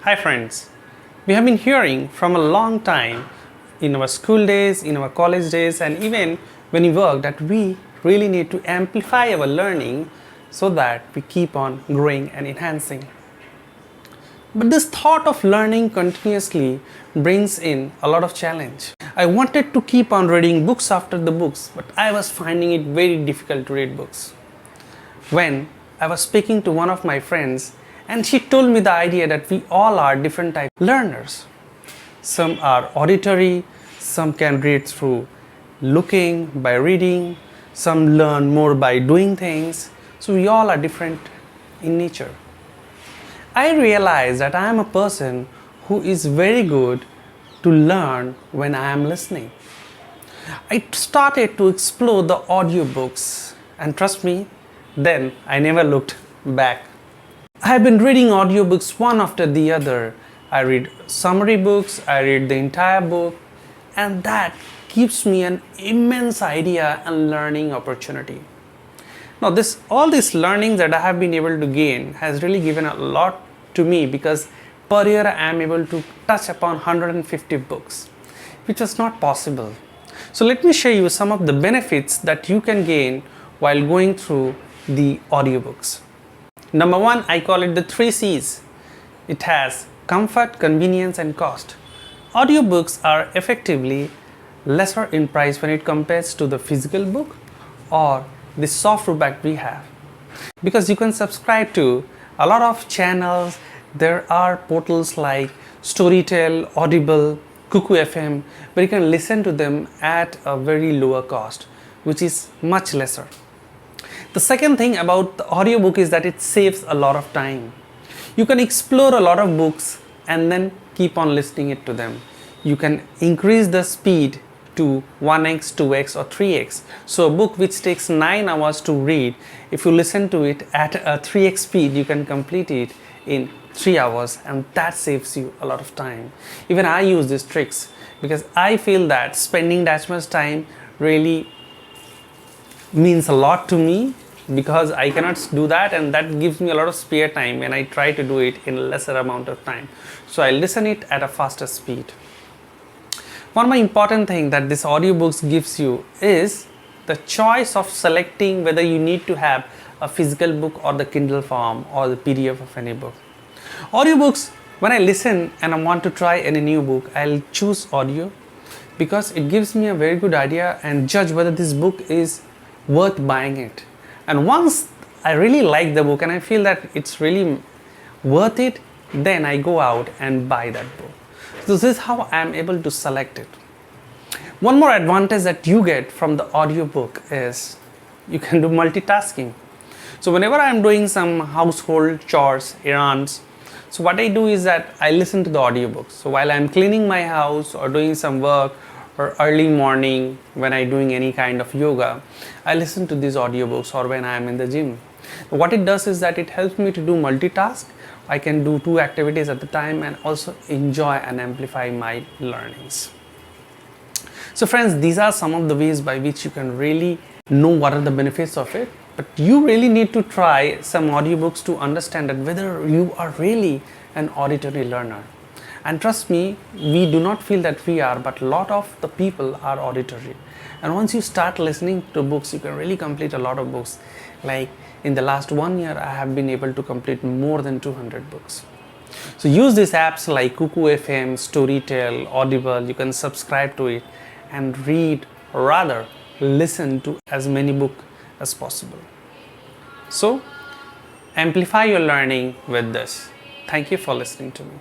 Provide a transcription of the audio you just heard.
Hi friends, we have been hearing from a long time in our school days, in our college days, and even when we work that we really need to amplify our learning so that we keep on growing and enhancing. But this thought of learning continuously brings in a lot of challenge. I wanted to keep on reading books after the books, but I was finding it very difficult to read books. When I was speaking to one of my friends, and she told me the idea that we all are different type of learners. Some are auditory, some can read through looking, by reading, some learn more by doing things. So we all are different in nature. I realized that I am a person who is very good to learn when I am listening. I started to explore the audiobooks, and trust me, then I never looked back. I have been reading audiobooks one after the other. I read summary books, I read the entire book, and that gives me an immense idea and learning opportunity. Now all this learning that I have been able to gain has really given a lot to me, because per year I am able to touch upon 150 books, which was not possible. So let me show you some of the benefits that you can gain while going through the audiobooks. Number one, I call it the 3 C's. It has comfort, convenience, and cost. Audiobooks are effectively lesser in price when it compares to the physical book or the software that we have. Because you can subscribe to a lot of channels. There are portals like Storytel, Audible, Cuckoo FM, where you can listen to them at a very lower cost, which is much lesser. The second thing about the audiobook is that it saves a lot of time. You can explore a lot of books and then keep on listening it to them. You can increase the speed to 1x, 2x or 3x. So a book which takes 9 hours to read, if you listen to it at a 3x speed, you can complete it in 3 hours, and that saves you a lot of time. Even I use these tricks because I feel that spending that much time really means a lot to me, because I cannot do that, and that gives me a lot of spare time when I try to do it in a lesser amount of time. So I listen it at a faster speed. One more important thing that this audiobooks gives you is the choice of selecting whether you need to have a physical book or the Kindle form or the PDF of any book. Audiobooks, when I listen and I want to try any new book, I'll choose audio because it gives me a very good idea and judge whether this book is worth buying it. And once I really like the book and I feel that it's really worth it, then I go out and buy that book. So this is how I am able to select it. One more advantage that you get from the audiobook is you can do multitasking. So whenever I am doing some household chores, errands, so what I do is that I listen to the audiobooks. So while I am cleaning my house or doing some work, or early morning when I'm doing any kind of yoga, I listen to these audiobooks, or when I am in the gym. What it does is that it helps me to do multitask. I can do 2 activities at the time and also enjoy and amplify my learnings. So friends, these are some of the ways by which you can really know what are the benefits of it. But you really need to try some audiobooks to understand that whether you are really an auditory learner. And trust me, we do not feel that we are, but a lot of the people are auditory. And once you start listening to books, you can really complete a lot of books. Like in the last 1 year, I have been able to complete more than 200 books. So use these apps like Cuckoo FM, Storytel, Audible. You can subscribe to it and read, or rather listen to as many books as possible. So amplify your learning with this. Thank you for listening to me.